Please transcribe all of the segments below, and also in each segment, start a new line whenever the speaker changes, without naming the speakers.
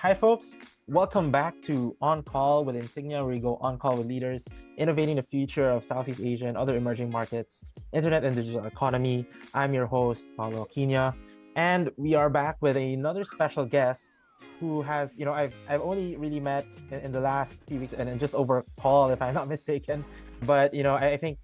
Hi, folks. Welcome back to On Call with Insignia, where we go on call with leaders, innovating the future of Southeast Asia and other emerging markets, internet and digital economy. I'm your host, Paulo Aquina, and we are back with another special guest who has, I've only really met in the last few weeks and just over call, if I'm not mistaken. But, I think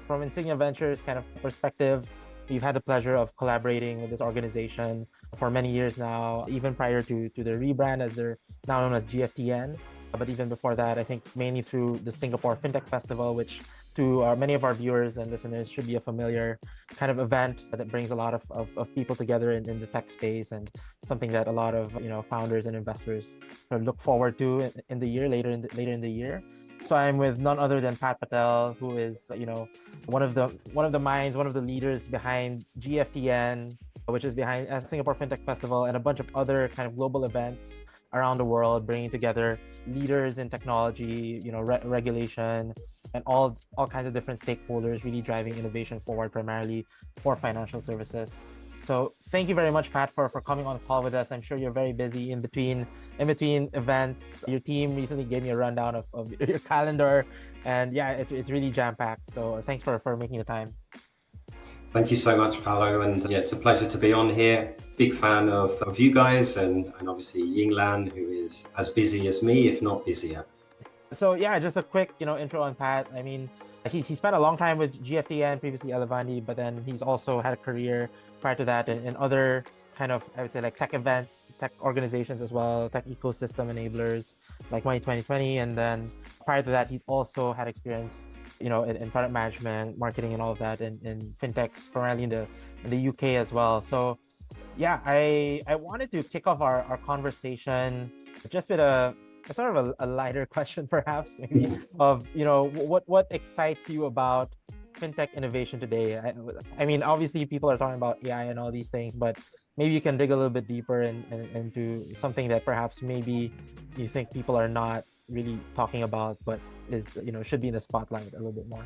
from Insignia Ventures kind of perspective, we've had the pleasure of collaborating with this organization for many years now, even prior to the rebrand as they're now known as GFTN. But even before that, I think mainly through the Singapore FinTech Festival, which to many of our viewers and listeners should be a familiar kind of event that brings a lot of people together in the tech space, and something that a lot of founders and investors sort of look forward to in the year later in the year. So I'm with none other than Pat Patel, who is one of the minds, one of the leaders behind GFTN, which is behind Singapore FinTech Festival and a bunch of other kind of global events around the world, bringing together leaders in technology, regulation, and all kinds of different stakeholders, really driving innovation forward, primarily for financial services. So thank you very much, Pat, for coming on call with us. I'm sure you're very busy in between events. Your team recently gave me a rundown of your calendar, and yeah, it's really jam-packed. So thanks for making the time.
Thank you so much, Paolo, and yeah, it's a pleasure to be on here. Big fan of you guys, and obviously Yinglan, who is as busy as me, if not busier.
So yeah, just a quick intro on Pat. I mean, he spent a long time with GFTN, previously Elevandi, but then he's also had a career prior to that in other kind of, I would say, like tech events, tech organizations as well, tech ecosystem enablers like Money 2020. And then prior to that, he's also had experience in product management, marketing, and all of that in fintechs, primarily in the UK as well. So yeah, I wanted to kick off our conversation just with a sort of a lighter question, perhaps, maybe, of what excites you about fintech innovation today. I mean, obviously people are talking about AI and all these things, but maybe you can dig a little bit deeper into something that perhaps maybe you think people are not really talking about, but is should be in the spotlight a little bit more.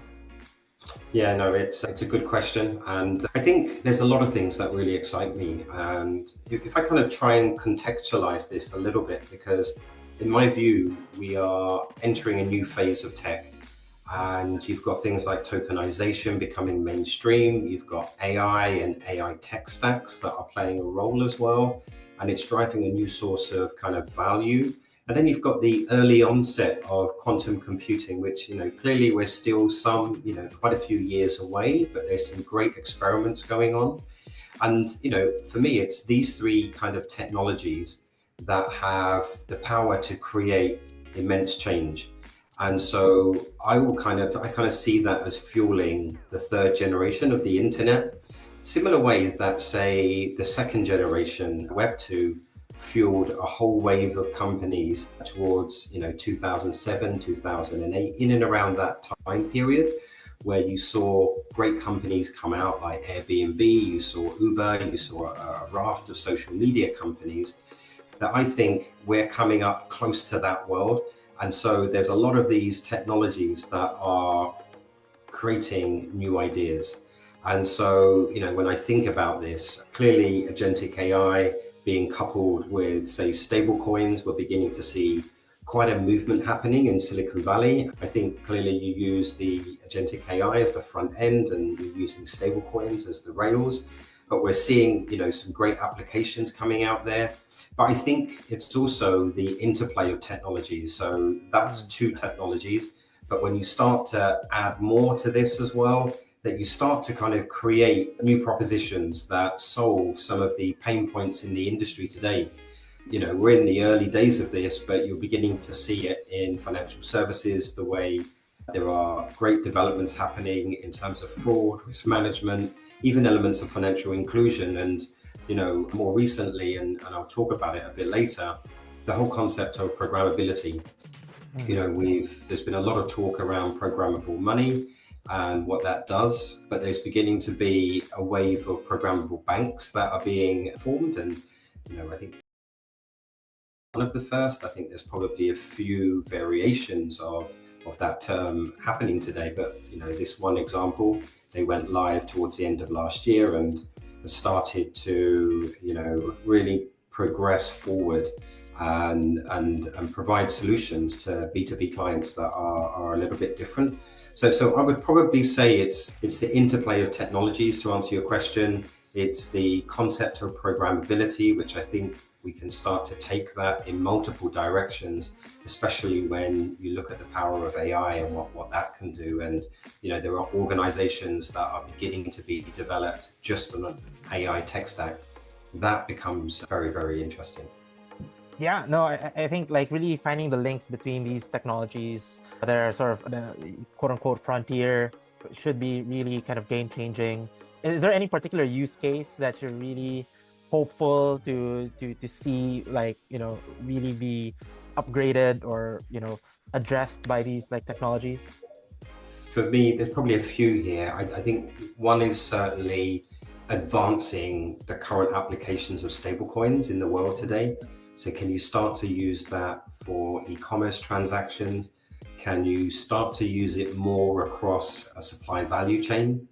Yeah, no, it's a good question, and I think there's a lot of things that really excite me. And if I kind of try and contextualize this a little bit, because in my view, we are entering a new phase of tech, and you've got things like tokenization becoming mainstream. You've got AI and AI tech stacks that are playing a role as well, and it's driving a new source of kind of value. And then you've got the early onset of quantum computing, which, clearly we're still quite a few years away, but there's some great experiments going on. And, for me, it's these three kind of technologies that have the power to create immense change. And so I kind of see that as fueling the third generation of the internet, similar way that, say, the second generation Web 2 fueled a whole wave of companies towards 2007, 2008, in and around that time period, where you saw great companies come out like Airbnb, you saw Uber, you saw a raft of social media companies, that I think we're coming up close to that world. And so there's a lot of these technologies that are creating new ideas. And so, when I think about this, clearly agentic AI being coupled with, say, stable coins, we're beginning to see quite a movement happening in Silicon Valley. I think clearly you use the agentic AI as the front end, and you're using stable coins as the rails, but we're seeing, some great applications coming out there. But I think it's also the interplay of technologies. So that's two technologies. But when you start to add more to this as well, that you start to kind of create new propositions that solve some of the pain points in the industry today. We're in the early days of this, but you're beginning to see it in financial services, the way there are great developments happening in terms of fraud, risk management, even elements of financial inclusion. And more recently, and I'll talk about it a bit later, the whole concept of programmability. There's been a lot of talk around programmable money and what that does, but there's beginning to be a wave of programmable banks that are being formed. And, I think one of the first, I think there's probably a few variations of that term happening today. But, this one example, they went live towards the end of last year and started to, really progress forward and provide solutions to B2B clients that are a little bit different. So I would probably say it's the interplay of technologies to answer your question. It's the concept of programmability, which I think we can start to take that in multiple directions, especially when you look at the power of AI and what that can do. And, there are organizations that are beginning to be developed just on an AI tech stack. That becomes very, very interesting.
Yeah, no, I think like really finding the links between these technologies that are sort of the quote unquote frontier should be really kind of game changing. Is there any particular use case that you're really hopeful to see, like, really be upgraded or, addressed by these like technologies?
For me, there's probably a few here. I think one is certainly advancing the current applications of stablecoins in the world today. So can you start to use that for e-commerce transactions? Can you start to use it more across a supply value chain?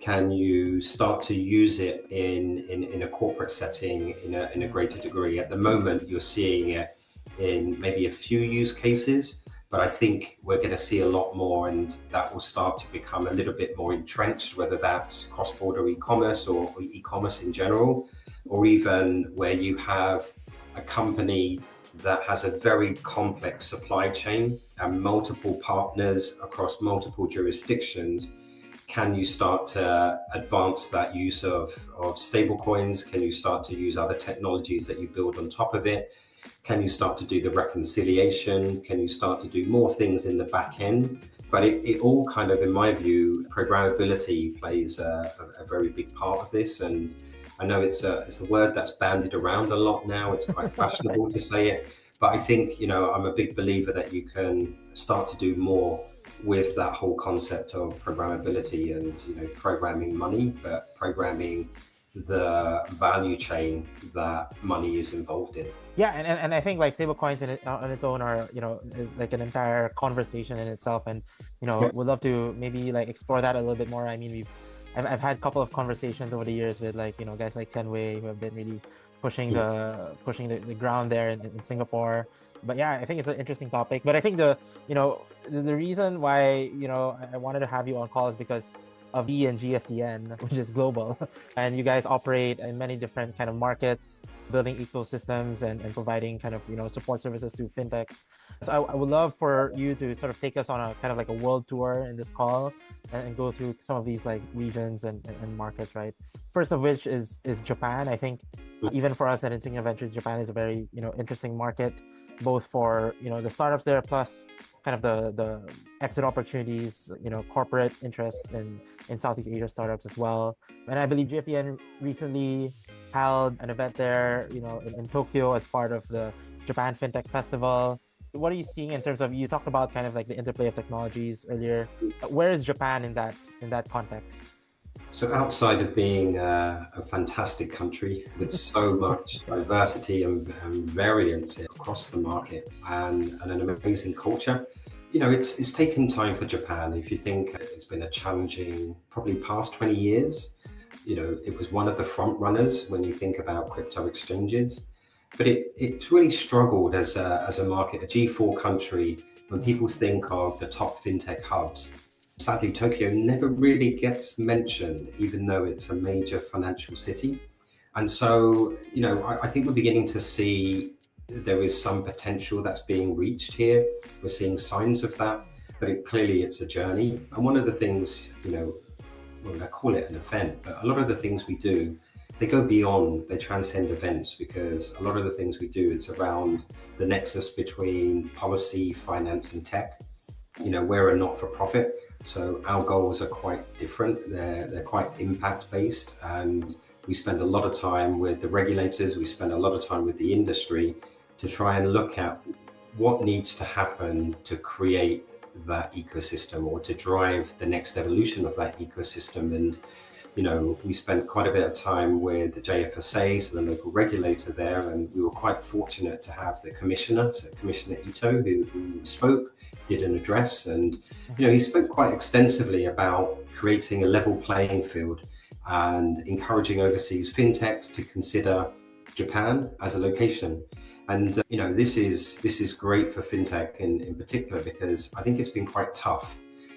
Can you start to use it in a corporate setting in a greater degree? At the moment, you're seeing it in maybe a few use cases, but I think we're going to see a lot more, and that will start to become a little bit more entrenched, whether that's cross-border e-commerce or e-commerce in general, or even where you have a company that has a very complex supply chain and multiple partners across multiple jurisdictions. Can you start to advance that use of stable coins? Can you start to use other technologies that you build on top of it? Can you start to do the reconciliation? Can you start to do more things in the back end? But it all kind of, in my view, programmability plays a very big part of this. And I know it's a word that's bandied around a lot now. It's quite fashionable to say it. But I think, I'm a big believer that you can start to do more with that whole concept of programmability and, programming money, but programming the value chain that money is involved in.
Yeah, and I think like stablecoins on its own are, is like an entire conversation in itself. And, would love to maybe like explore that a little bit more. I mean, I've had a couple of conversations over the years with like, guys like Tenway who have been really pushing the ground there in Singapore. But yeah, I think it's an interesting topic. But I think the reason why, I wanted to have you on call is because of V and GFTN, which is global. And you guys operate in many different kind of markets, building ecosystems and providing kind of, support services to fintechs. So I would love for you to sort of take us on a kind of like a world tour in this call and go through some of these like regions and markets, right? First of which is Japan. I think even for us at Insignia Ventures, Japan is a very, interesting market, both for, the startups there, plus kind of the exit opportunities, corporate interest in Southeast Asia startups as well. And I believe GFTN recently held an event there, in Tokyo as part of the Japan FinTech Festival. What are you seeing in terms of, you talked about kind of like the interplay of technologies earlier. Where is Japan in that context?
So outside of being a fantastic country with so much diversity and variance across the market and an amazing culture, it's taken time for Japan. If you think it's been a challenging, probably past 20 years, it was one of the front runners when you think about crypto exchanges, but it's really struggled as a market, a G4 country. When people think of the top fintech hubs, sadly, Tokyo never really gets mentioned, even though it's a major financial city. And so, I think we're beginning to see there is some potential that's being reached here. We're seeing signs of that, but clearly it's a journey. And one of the things, I call it an event, but a lot of the things we do, they go beyond, they transcend events, because a lot of the things we do, it's around the nexus between policy, finance, and tech. We're a not-for-profit, so our goals are quite different. They're quite impact-based, and we spend a lot of time with the regulators, we spend a lot of time with the industry to try and look at what needs to happen to create that ecosystem or to drive the next evolution of that ecosystem. And, we spent quite a bit of time with the JFSA, so the local regulator there, and we were quite fortunate to have the commissioner, so Commissioner Ito, who spoke, did an address, and, he spoke quite extensively about creating a level playing field and encouraging overseas fintechs to consider Japan as a location. And this is great for fintech in particular, because I think it's been quite tough.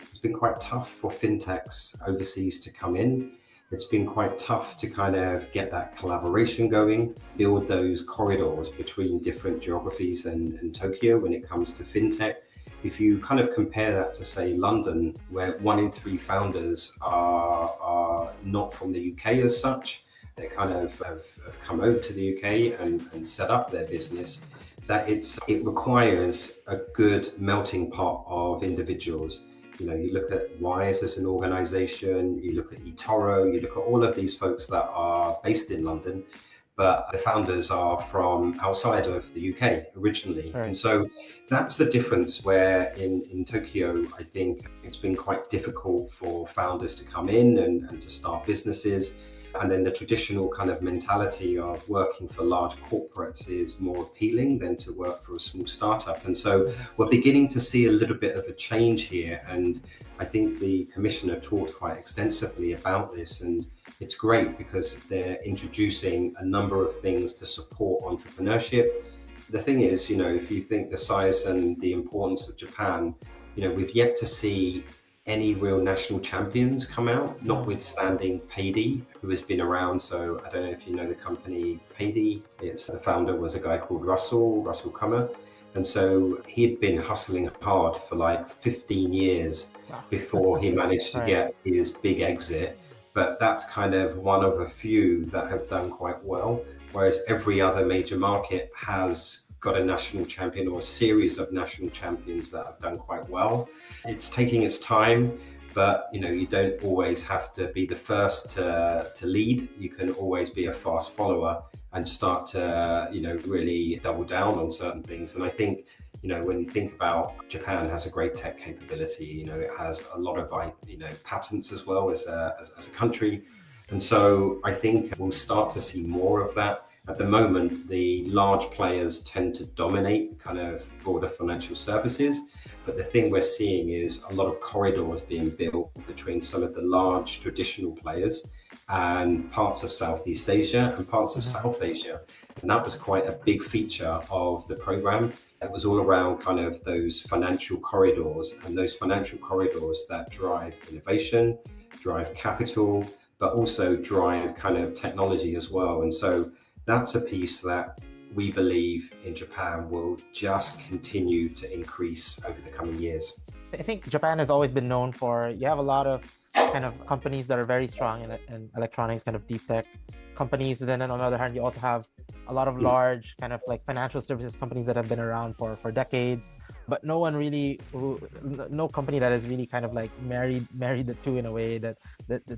It's been quite tough for fintechs overseas to come in. It's been quite tough to kind of get that collaboration going, build those corridors between different geographies and Tokyo when it comes to fintech. If you kind of compare that to, say, London, where 1 in 3 founders are not from the UK as such, they kind of have come over to the UK and set up their business, that it requires a good melting pot of individuals. You look at Wise as an organization, you look at eToro, you look at all of these folks that are based in London, but the founders are from outside of the UK originally.
Right.
And so that's the difference, where in Tokyo, I think it's been quite difficult for founders to come in and to start businesses. And then the traditional kind of mentality of working for large corporates is more appealing than to work for a small startup. And so we're beginning to see a little bit of a change here. And I think the commissioner talked quite extensively about this. And it's great because they're introducing a number of things to support entrepreneurship. The thing is, if you think the size and the importance of Japan, we've yet to see any real national champions come out, notwithstanding Payday, who has been around. So I don't know if you know the company Payday. The founder was a guy called Russell Kummer. And so he had been hustling hard for like 15 years before he managed to get his big exit. But that's kind of one of a few that have done quite well. Whereas every other major market has got a national champion or a series of national champions that have done quite well. It's taking its time, but you don't always have to be the first to lead. You can always be a fast follower and start to really double down on certain things. And I think when you think about Japan has a great tech capability, it has a lot of patents as well as a country. And so I think we'll start to see more of that. At the moment, the large players tend to dominate kind of broader financial services. But the thing we're seeing is a lot of corridors being built between some of the large traditional players and parts of Southeast Asia and parts of South Asia. And that was quite a big feature of the program. It was all around kind of those financial corridors, and those financial corridors that drive innovation, drive capital, but also drive kind of technology as well. And so that's a piece that we believe in Japan will just continue to increase over the coming years.
I think Japan has always been known for, you have a lot of kind of companies that are very strong in electronics, kind of deep tech companies. But then on the other hand, you also have a lot of large kind of like financial services companies that have been around for decades. But no company that has really kind of like married the two in a way that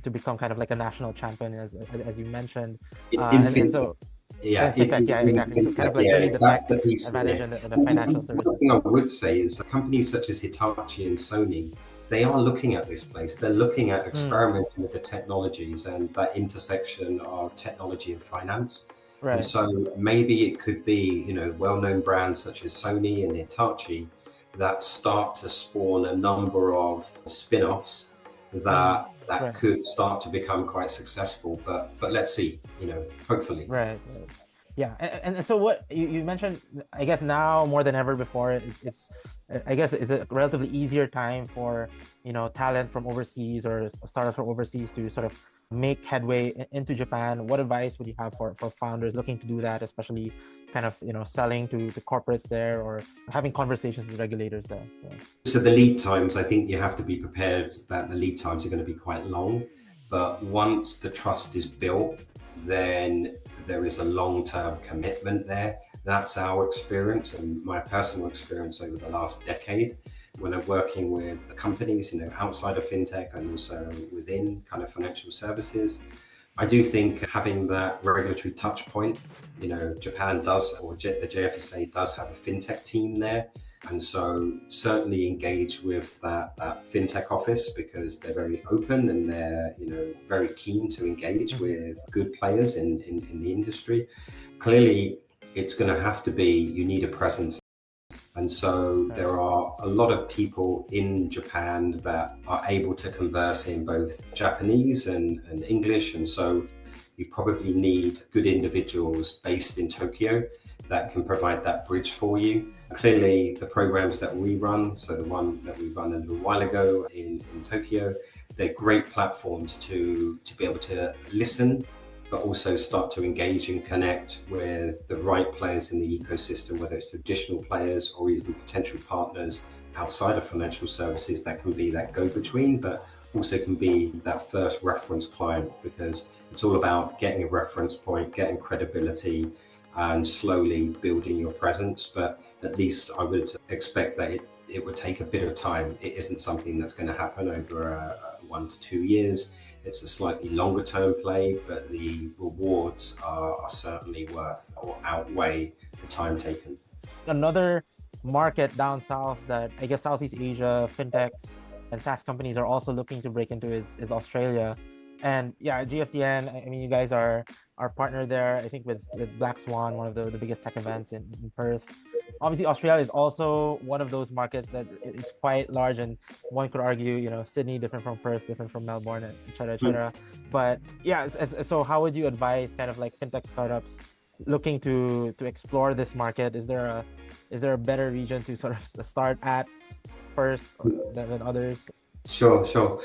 to become kind of like a national champion, as you mentioned.
Exactly.
So kind of like really the
that's
tech
the piece
advantage in the financial services.
One thing I would say is companies such as Hitachi and Sony, they are looking at this place. They're looking at experimenting with the technologies and that intersection of technology and finance.
Right.
And so maybe it could be, well-known brands such as Sony and Hitachi that start to spawn a number of spin-offs that could start to become quite successful. But let's see, hopefully.
Right. Yeah. And so what you mentioned, I guess now more than ever before, it's a relatively easier time for, talent from overseas or startups from overseas to sort of make headway into Japan. What advice would you have for founders looking to do that, especially kind of, selling to corporates there or having conversations with regulators there? Yeah.
So the lead times, I think you have to be prepared that the lead times are going to be quite long. But once the trust is built, then there is a long-term commitment there. That's our experience and my personal experience over the last decade when I'm working with companies, outside of fintech and also within kind of financial services. I do think having that regulatory touch point, Japan does, or the JFSA does have a fintech team there. And so certainly engage with that fintech office because they're very open and they're very keen to engage with good players in the industry. Clearly, it's going to have to be, you need a presence. And so there are a lot of people in Japan that are able to converse in both Japanese and English. And so you probably need good individuals based in Tokyo that can provide that bridge for you. Clearly, the programs that we run, so the one that we run a little while ago in Tokyo, they're great platforms to be able to listen, but also start to engage and connect with the right players in the ecosystem, whether it's traditional players or even potential partners outside of financial services that can be that go-between, but also can be that first reference client, because it's all about getting a reference point, getting credibility, and slowly building your presence. But at least I would expect that it would take a bit of time. It isn't something that's going to happen over 1 to 2 years. It's a slightly longer term play, but the rewards are certainly worth or outweigh the time taken.
Another market down south that I guess Southeast Asia fintechs and SaaS companies are also looking to break into is Australia. And yeah, GFTN, I mean, you guys are our partner there, I think with Black Swan, one of the biggest tech events in Perth. Obviously, Australia is also one of those markets that it's quite large, and one could argue, you know, Sydney different from Perth, different from Melbourne, and et cetera, et cetera. But yeah, so how would you advise kind of like fintech startups looking to explore this market? Is there a better region to sort of start at first than others?
Sure. So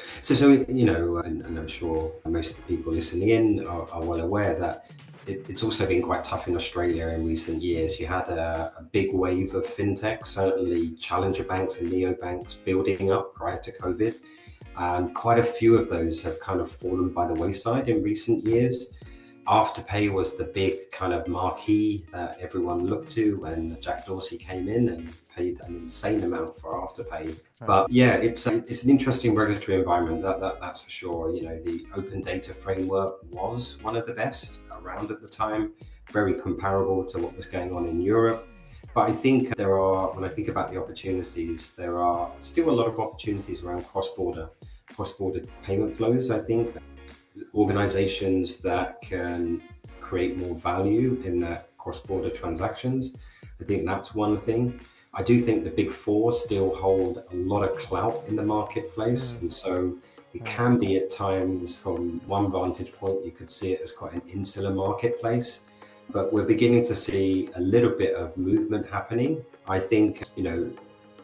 you know, and I'm sure most of the people listening in are well aware that it's also been quite tough in Australia in recent years. You had a big wave of fintech, certainly challenger banks and neobanks building up prior to COVID. And quite a few of those have kind of fallen by the wayside in recent years. Afterpay was the big kind of marquee that everyone looked to when Jack Dorsey came in and paid an insane amount for Afterpay. Right. But yeah, it's an interesting regulatory environment, that's for sure. You know, the open data framework was one of the best around at the time, very comparable to what was going on in Europe. But I think when I think about the opportunities, there are still a lot of opportunities around cross-border payment flows. I think organizations that can create more value in their cross-border transactions, I think that's one thing. I do think the big four still hold a lot of clout in the marketplace. And so it can be at times, from one vantage point, you could see it as quite an insular marketplace. But we're beginning to see a little bit of movement happening. I think, you know,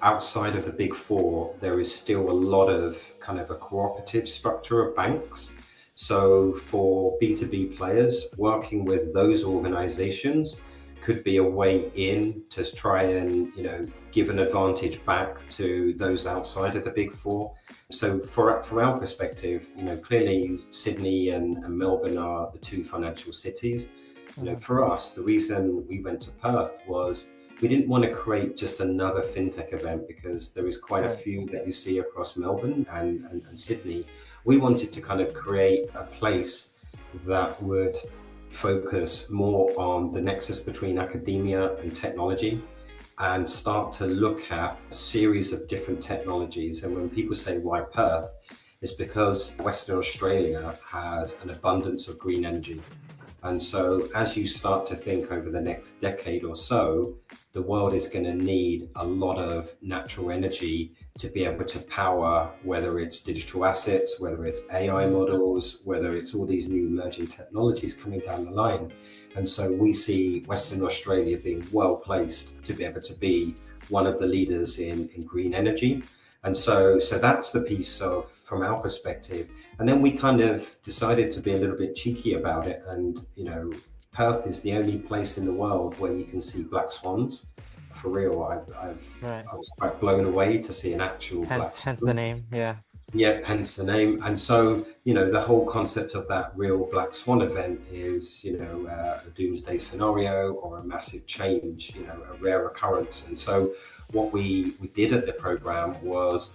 outside of the big four, there is still a lot of kind of a cooperative structure of banks. So for B2B players, working with those organizations could be a way in to try and, you know, give an advantage back to those outside of the big four. So from our perspective, you know, clearly Sydney and Melbourne are the two financial cities. You know, for us, the reason we went to Perth was we didn't want to create just another fintech event, because there is quite a few that you see across Melbourne and Sydney. We wanted to kind of create a place that would focus more on the nexus between academia and technology, and start to look at a series of different technologies. And when people say why Perth, it's because Western Australia has an abundance of green energy. And so as you start to think over the next decade or so, the world is going to need a lot of natural energy to be able to power, whether it's digital assets, whether it's AI models, whether it's all these new emerging technologies coming down the line. And so we see Western Australia being well placed to be able to be one of the leaders in green energy. And so that's the piece from our perspective. And then we kind of decided to be a little bit cheeky about it. And, you know, Perth is the only place in the world where you can see black swans. For real, I was quite blown away to see an actual black swan.
Hence the name, yeah.
Yeah, hence the name. And so, you know, the whole concept of that real Black Swan event is, you know, a doomsday scenario or a massive change, you know, a rare occurrence. And so what we did at the program was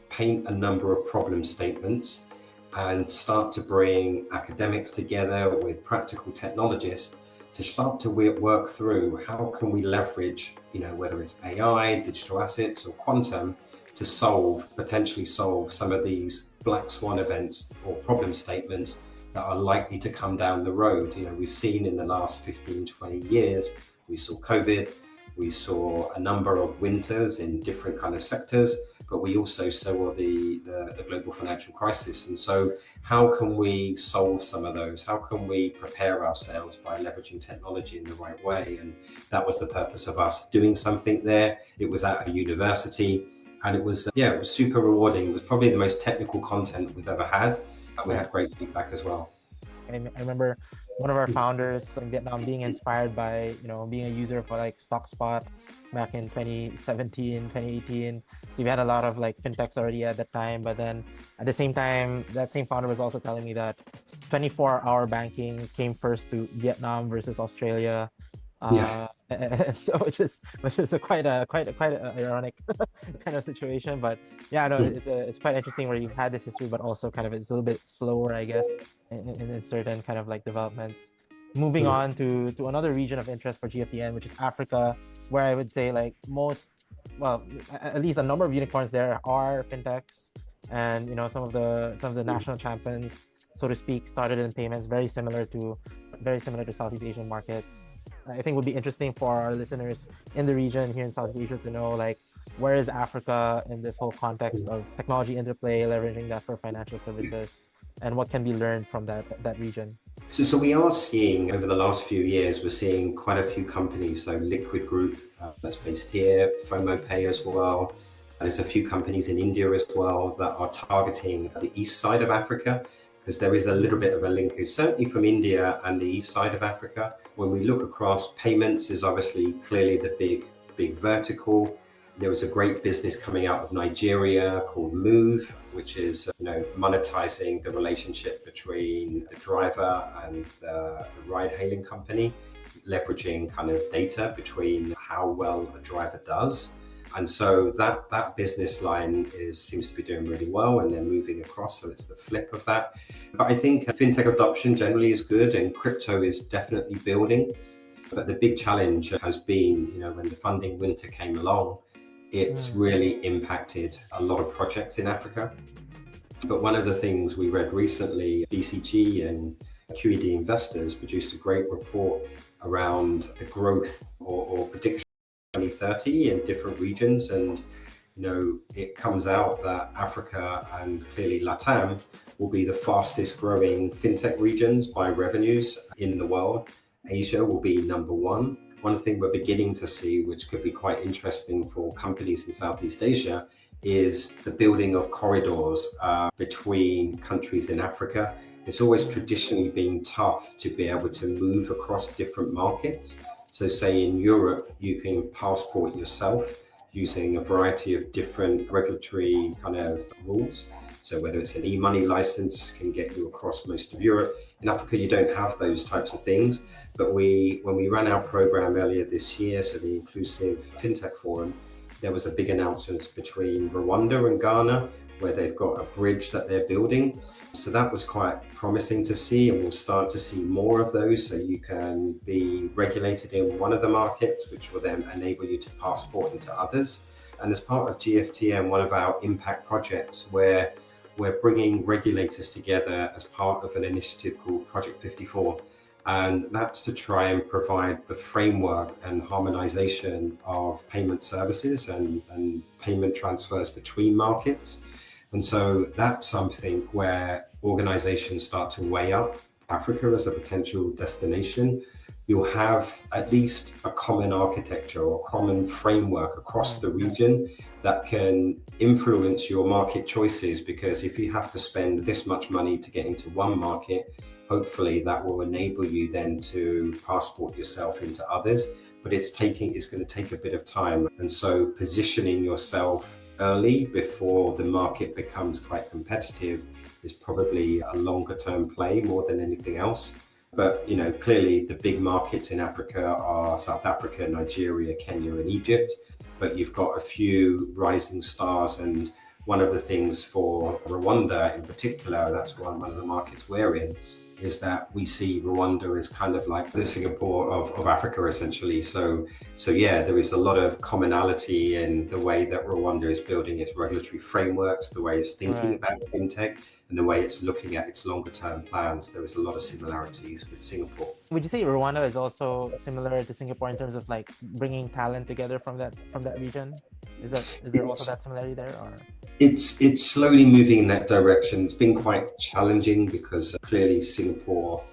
paint a number of problem statements and start to bring academics together with practical technologists to start to work through how can we leverage, you know, whether it's AI, digital assets or quantum, to potentially solve some of these black swan events or problem statements that are likely to come down the road. You know, we've seen in the last 15, 20 years, we saw COVID, We saw a number of winters in different kind of sectors, but we also saw the global financial crisis. And so how can we solve some of those? How can we prepare ourselves by leveraging technology in the right way? And that was the purpose of us doing something there. It was at a university, and it was super rewarding. It was probably the most technical content we've ever had, and we had great feedback as well.
I remember one of our founders in Vietnam being inspired by, being a user for like StockSpot back in 2017, 2018. So we had a lot of like fintechs already at that time. But then at the same time, that same founder was also telling me that 24-hour banking came first to Vietnam versus Australia. So which is a quite a ironic kind of situation, but it's quite interesting where you've had this history, but also kind of it's a little bit slower, I guess, in certain kind of like developments. Moving on to another region of interest for GFTN, which is Africa, where I would say like at least a number of unicorns there are fintechs, and some of the national champions, so to speak, started in payments, very similar to Southeast Asian markets. I think would be interesting for our listeners in the region here in Southeast Asia to know, like, where is Africa in this whole context of technology interplay, leveraging that for financial services, and what can be learned from that region?
So we are seeing over the last few years, we're seeing quite a few companies. So Liquid Group, that's based here, FOMO Pay as well. There's a few companies in India as well that are targeting the east side of Africa, because there is a little bit of a linkage, certainly from India and the east side of Africa. When we look across, payments is obviously clearly the big vertical. There was a great business coming out of Nigeria called Move, which is monetizing the relationship between the driver and the ride-hailing company, leveraging kind of data between how well a driver does. And so that business line seems to be doing really well, and they're moving across. So it's the flip of that. But I think fintech adoption generally is good, and crypto is definitely building. But the big challenge has been, when the funding winter came along, it's really impacted a lot of projects in Africa. But one of the things we read recently, BCG and QED Investors produced a great report around the growth or prediction 2030 in different regions, and it comes out that Africa and clearly LATAM will be the fastest growing fintech regions by revenues in the world. Asia will be number one. One thing we're beginning to see, which could be quite interesting for companies in Southeast Asia, is the building of corridors between countries in Africa. It's always traditionally been tough to be able to move across different markets. So say in Europe, you can passport yourself using a variety of different regulatory kind of rules. So whether it's an e-money license can get you across most of Europe. In Africa, you don't have those types of things. But when we ran our program earlier this year, so the Inclusive FinTech Forum, there was a big announcement between Rwanda and Ghana, where they've got a bridge that they're building. So that was quite promising to see, and we'll start to see more of those. So you can be regulated in one of the markets, which will then enable you to passport into others. And as part of GFTN, one of our impact projects, where we're bringing regulators together as part of an initiative called Project 54. And that's to try and provide the framework and harmonization of payment services and payment transfers between markets. And so that's something where organizations start to weigh up Africa as a potential destination. You'll have at least a common architecture or common framework across the region that can influence your market choices, because if you have to spend this much money to get into one market, hopefully that will enable you then to passport yourself into others. But it's going to take a bit of time. And so positioning yourself early before the market becomes quite competitive is probably a longer term play more than anything else. But clearly the big markets in Africa are South Africa, Nigeria, Kenya, and Egypt. But you've got a few rising stars, and one of the things for Rwanda in particular, that's one of the markets we're in, is that we see Rwanda as kind of like the Singapore of Africa, essentially. So yeah, there is a lot of commonality in the way that Rwanda is building its regulatory frameworks, the way it's thinking about fintech, and the way it's looking at its longer term plans. There is a lot of similarities with Singapore.
Would you say Rwanda is also similar to Singapore in terms of like bringing talent together from that region? Is there also that similarity there, or?
It's slowly moving in that direction. It's been quite challenging because clearly Singapore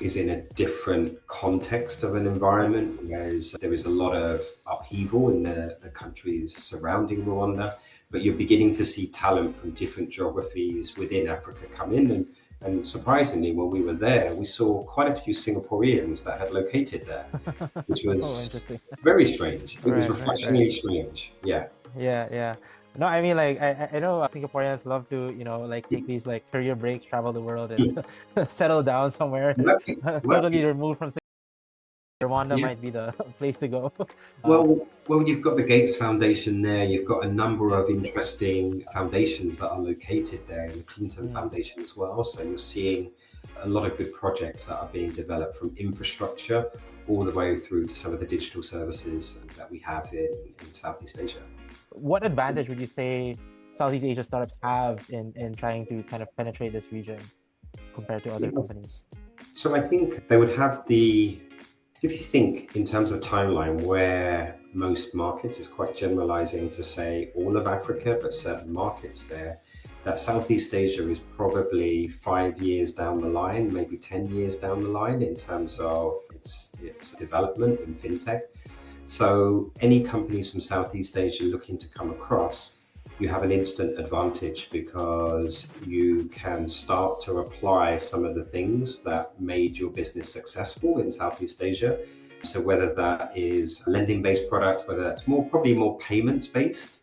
is in a different context of an environment, whereas there is a lot of upheaval in the countries surrounding Rwanda. But you're beginning to see talent from different geographies within Africa come in. And surprisingly, when we were there, we saw quite a few Singaporeans that had located there, which was very strange. It was refreshingly strange. Yeah.
Yeah. No, I mean, like, I know Singaporeans love to, like take these like career breaks, travel the world, and settle down somewhere, totally removed from Rwanda might be the place to go.
Well, you've got the Gates Foundation there. You've got a number of interesting foundations that are located there, and the Clinton Foundation as well. So you're seeing a lot of good projects that are being developed, from infrastructure all the way through to some of the digital services that we have in Southeast Asia.
What advantage would you say Southeast Asia startups have in trying to kind of penetrate this region compared to other companies?
So I think they would have if you think in terms of timeline, where most markets is quite generalizing to say all of Africa, but certain markets there, that Southeast Asia is probably 5 years down the line, maybe 10 years down the line in terms of its development in fintech. So any companies from Southeast Asia looking to come across, you have an instant advantage because you can start to apply some of the things that made your business successful in Southeast Asia. So whether that is lending-based products, whether that's probably more payments-based.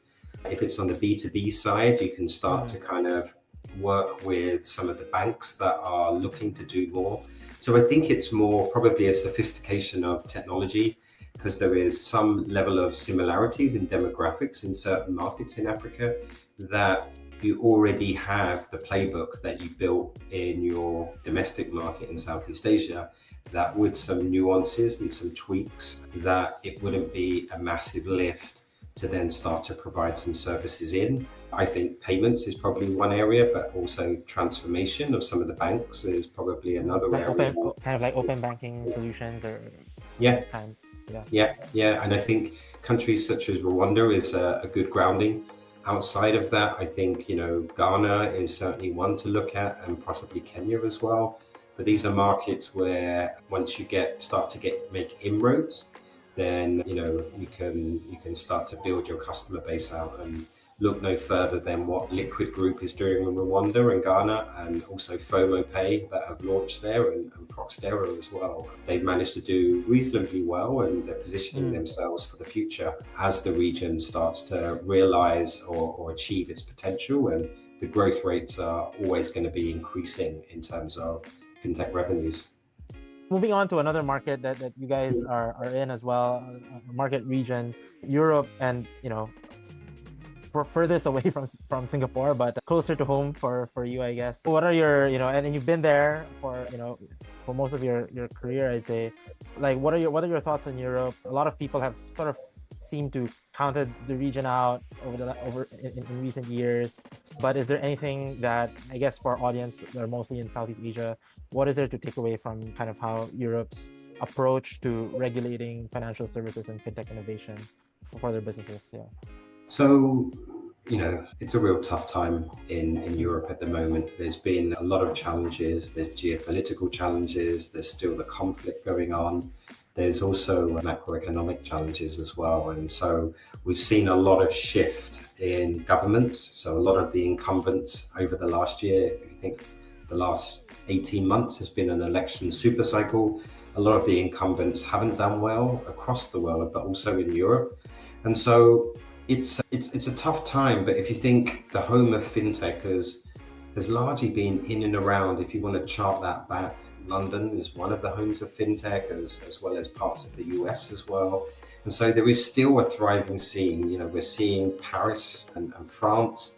If it's on the B2B side, you can start to kind of work with some of the banks that are looking to do more. So I think it's more probably a sophistication of technology, because there is some level of similarities in demographics in certain markets in Africa, that you already have the playbook that you built in your domestic market in Southeast Asia, that with some nuances and some tweaks, that it wouldn't be a massive lift to then start to provide some services in. I think payments is probably one area, but also transformation of some of the banks is probably another area.
Kind of like open banking solutions, or
Yeah. And I think countries such as Rwanda is a good grounding. Outside of that, I think, Ghana is certainly one to look at, and possibly Kenya as well. But these are markets where once you start to make inroads, then you can start to build your customer base out, and look no further than what Liquid Group is doing in Rwanda and Ghana, and also FOMO Pay that have launched there, and Proxtera as well. They've managed to do reasonably well, and they're positioning themselves for the future as the region starts to realize or achieve its potential, and the growth rates are always going to be increasing in terms of fintech revenues.
Moving on to another market that you guys are in as well, a market region, Europe, and furthest away from Singapore, but closer to home for you, I guess. What are your, and you've been there for most of your career, I'd say. Like, what are your thoughts on Europe? A lot of people have sort of seemed to counted the region out in recent years. But is there anything that, I guess, for our audience that are mostly in Southeast Asia, what is there to take away from kind of how Europe's approach to regulating financial services and fintech innovation for their businesses? Yeah.
So, it's a real tough time in Europe at the moment. There's been a lot of challenges. There's geopolitical challenges. There's still the conflict going on. There's also macroeconomic challenges as well. And so we've seen a lot of shift in governments. So a lot of the incumbents over the last year, if you think the last 18 months has been an election super cycle, a lot of the incumbents haven't done well across the world, but also in Europe. And so it's a tough time. But if you think the home of fintech has largely been in and around, if you want to chart that back, London is one of the homes of fintech, as well as parts of the US as well. And so there is still a thriving scene. We're seeing Paris and France,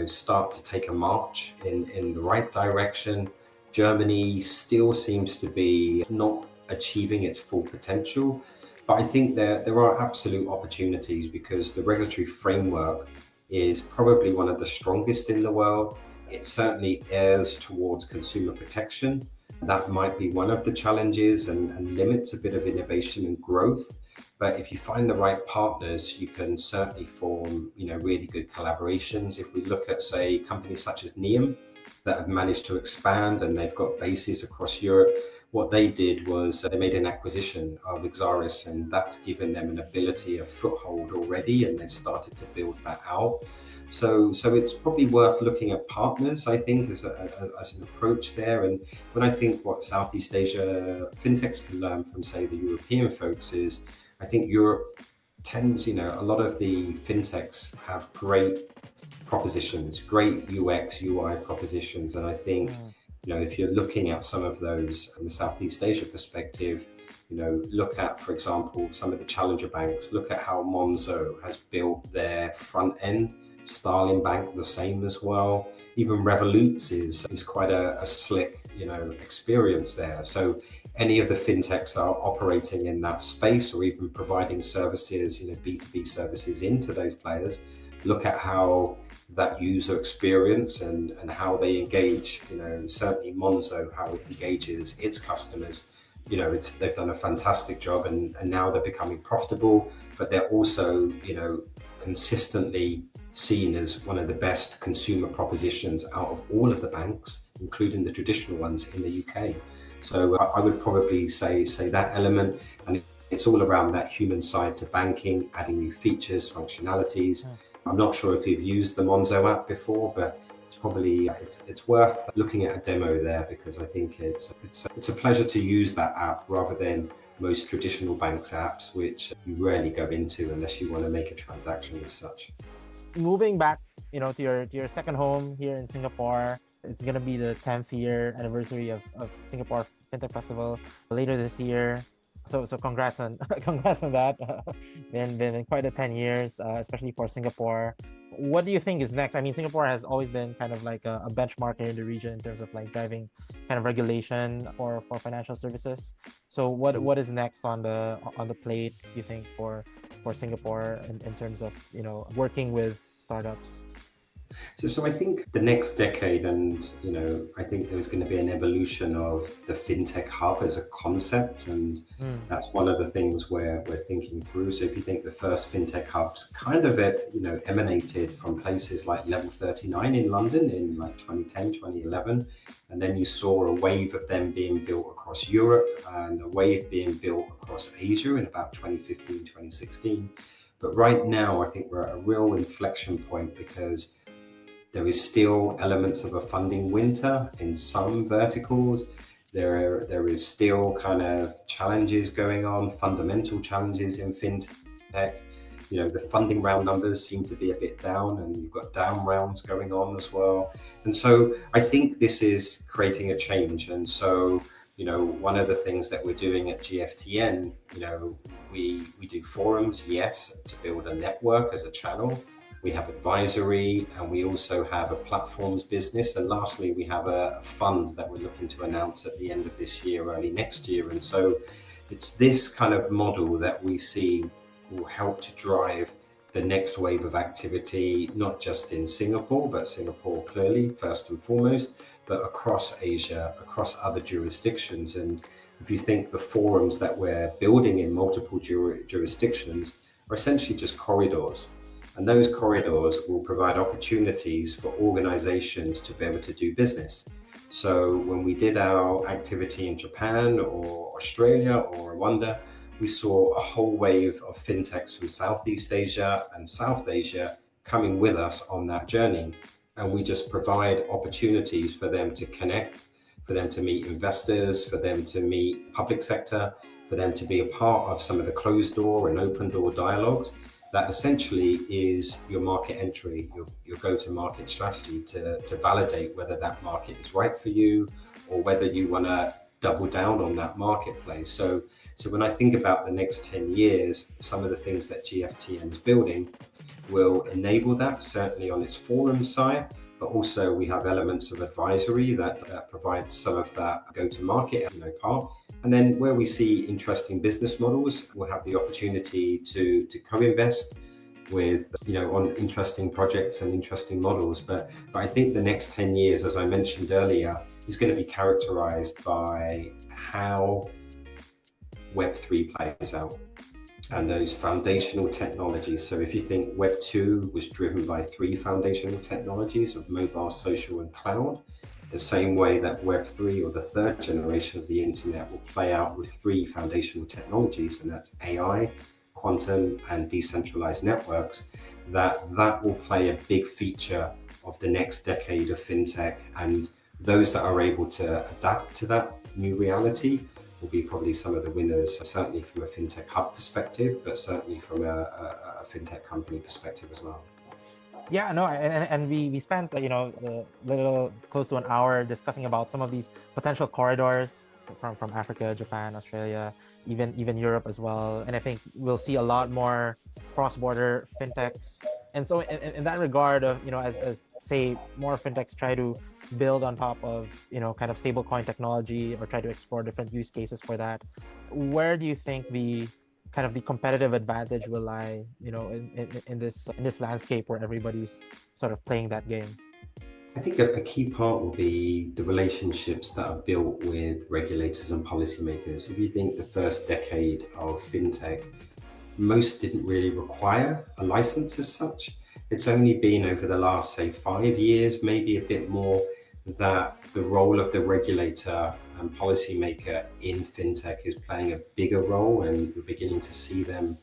start to take a march in the right direction. Germany still seems to be not achieving its full potential. But I think there are absolute opportunities because the regulatory framework is probably one of the strongest in the world. It certainly errs towards consumer protection. That might be one of the challenges and limits a bit of innovation and growth. But if you find the right partners, you can certainly form, really good collaborations. If we look at, say, companies such as Neum that have managed to expand and they've got bases across Europe, what they did was they made an acquisition of Exaris, and that's given them an ability, a foothold already, and they've started to build that out. So it's probably worth looking at partners, I think, as an approach there. And when I think what Southeast Asia fintechs can learn from, say, the European folks is, I think Europe tends, a lot of the fintechs have great propositions, great UX, UI propositions. And I think, if you're looking at some of those from a Southeast Asia perspective, look at, for example, some of the challenger banks, look at how Monzo has built their front end, Starling Bank the same as well. Even Revolut's is quite a slick, experience there. So any of the fintechs are operating in that space or even providing services, B2B services into those players. Look at how that user experience and how they engage, certainly Monzo, how it engages its customers. They've done a fantastic job and now they're becoming profitable, but they're also, consistently seen as one of the best consumer propositions out of all of the banks, including the traditional ones in the UK. So I would probably say that element, and it's all around that human side to banking, adding new features, functionalities. I'm not sure if you've used the Monzo app before, but it's worth looking at a demo there because I think it's a pleasure to use that app rather than most traditional banks apps, which you rarely go into unless you want to make a transaction as such.
Moving back, to your second home here in Singapore, it's gonna be the 10th year anniversary of Singapore FinTech Festival later this year. So congrats on that. Been quite a 10 years, especially for Singapore. What do you think is next? I mean, Singapore has always been kind of like a benchmark here in the region in terms of like driving kind of regulation for financial services. So what is next on the plate, do you think, for Singapore in terms of working with startups?
So I think the next decade, and I think there's going to be an evolution of the fintech hub as a concept, and that's one of the things we're thinking through. So if you think the first fintech hubs kind of emanated from places like Level 39 in London in like 2010, 2011, and then you saw a wave of them being built across Europe and a wave being built across Asia in about 2015, 2016. But right now, I think we're at a real inflection point because there is still elements of a funding winter in some verticals. There is still kind of challenges going on, fundamental challenges in fintech. The funding round numbers seem to be a bit down, and you've got down rounds going on as well. And so I think this is creating a change. And so, one of the things that we're doing at GFTN, we do forums, yes, to build a network as a channel. We have advisory, and we also have a platforms business. And lastly, we have a fund that we're looking to announce at the end of this year, early next year. And so it's this kind of model that we see will help to drive the next wave of activity, not just in Singapore, but Singapore clearly first and foremost, but across Asia, across other jurisdictions. And if you think the forums that we're building in multiple jurisdictions are essentially just corridors. And those corridors will provide opportunities for organizations to be able to do business. So when we did our activity in Japan or Australia or Rwanda, we saw a whole wave of fintechs from Southeast Asia and South Asia coming with us on that journey. And we just provide opportunities for them to connect, for them to meet investors, for them to meet public sector, for them to be a part of some of the closed door and open door dialogues. That essentially is your market entry, your go-to-market strategy to validate whether that market is right for you or whether you want to double down on that marketplace. So when I think about the next 10 years, some of the things that GFTN is building will enable that, certainly on its forum side, but also we have elements of advisory that provides some of that go-to-market, part. And then where we see interesting business models, we'll have the opportunity to co-invest with, on interesting projects and interesting models. But I think the next 10 years, as I mentioned earlier, is going to be characterized by how Web3 plays out and those foundational technologies. So if you think Web 2 was driven by 3 foundational technologies of mobile, social, and cloud, the same way that Web 3, or the third generation of the internet, will play out with 3 foundational technologies, and that's AI, quantum, and decentralized networks, that will play a big feature of the next decade of fintech. And those that are able to adapt to that new reality will be probably some of the winners, certainly from a fintech hub perspective, but certainly from a fintech company perspective as well.
Yeah, no, and we spent a little close to an hour discussing about some of these potential corridors from Africa, Japan, Australia, even Europe as well. And I think we'll see a lot more cross-border fintechs. And so in that regard of, as say more fintechs try to build on top of, kind of stablecoin technology or try to explore different use cases for that, where do you think the kind of the competitive advantage will lie, in this landscape where everybody's sort of playing that game?
I think a key part will be the relationships that are built with regulators and policymakers. If you think the first decade of fintech, most didn't really require a license as such. It's only been over the last, say, 5 years, maybe a bit more, that the role of the regulator and policymaker in fintech is playing a bigger role, and we're beginning to see them,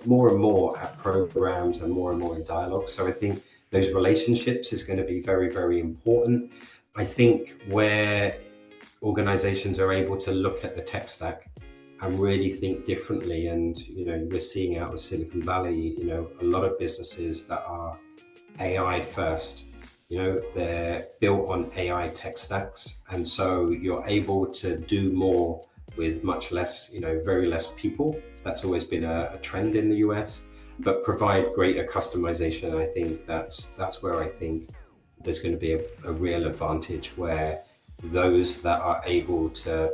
more and more at programs and more in dialogue. So I think those relationships is going to be very, very important. I think where organizations are able to look at the tech stack and really think differently, and we're seeing out of Silicon Valley, a lot of businesses that are AI first. They're built on AI tech stacks, and so you're able to do more with much less, very less people. That's always been a trend in the US, but provide greater customization. I think that's where I think there's going to be a real advantage, where those that are able to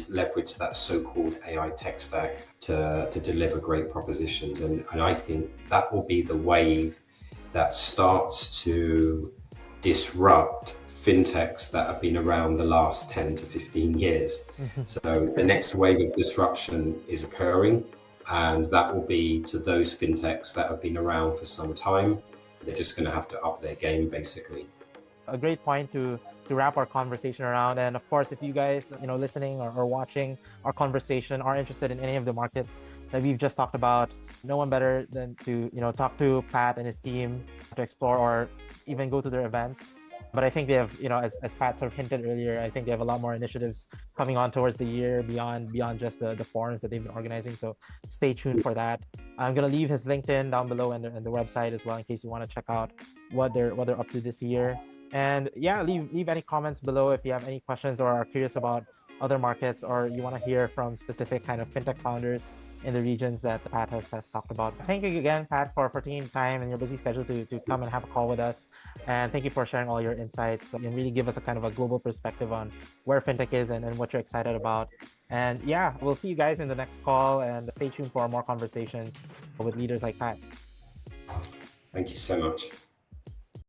leverage that so-called AI tech stack to deliver great propositions. And I think that will be the wave that starts to disrupt fintechs that have been around the last 10 to 15 years. So the next wave of disruption is occurring, and that will be to those fintechs that have been around for some time. They're just going to have to up their game, basically.
A great point to wrap our conversation around. And of course, if you guys, listening or watching our conversation are interested in any of the markets that we've just talked about, no one better than to, talk to Pat and his team to explore or even go to their events. But I think they have, as Pat sort of hinted earlier, I think they have a lot more initiatives coming on towards the year beyond just the forums that they've been organizing. So stay tuned for that. I'm going to leave his LinkedIn down below and the website as well, in case you want to check out what they're up to this year. And yeah, leave any comments below if you have any questions or are curious about other markets, or you want to hear from specific kind of fintech founders in the regions that Pat has talked about. Thank you again, Pat, for taking time in your busy schedule to come and have a call with us. And thank you for sharing all your insights and really give us a kind of a global perspective on where fintech is and what you're excited about. And yeah, we'll see you guys in the next call, and stay tuned for more conversations with leaders like Pat.
Thank you so much.